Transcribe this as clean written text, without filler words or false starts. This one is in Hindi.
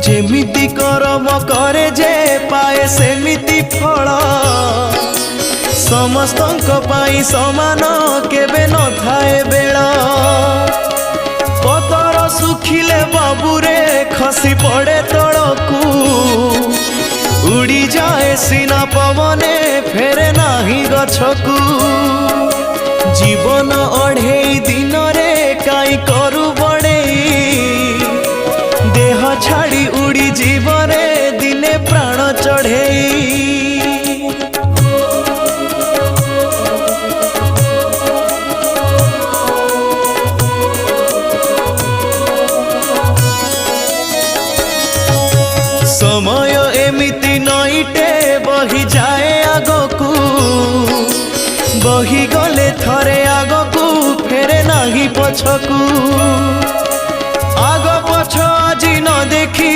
जेमिति करम करे जे पाए सेमिति फल समस्तंक पाई समान केबे न थाए बेल पतर सुखिले बाबूरे खसी पड़े तड़कू उड़ी जाए सीना पवने फेरे नाही गछकू जीवन अढ़ेई दिन रे काई करू बड़ेई देह छाड़ी उड़ी जीवरे दिने प्राण चढ़ेई समय एमिति नईटे बही जाए आगकू बही गले थरे आगकू फेरे नाही पछकू आग पछ आज न देखी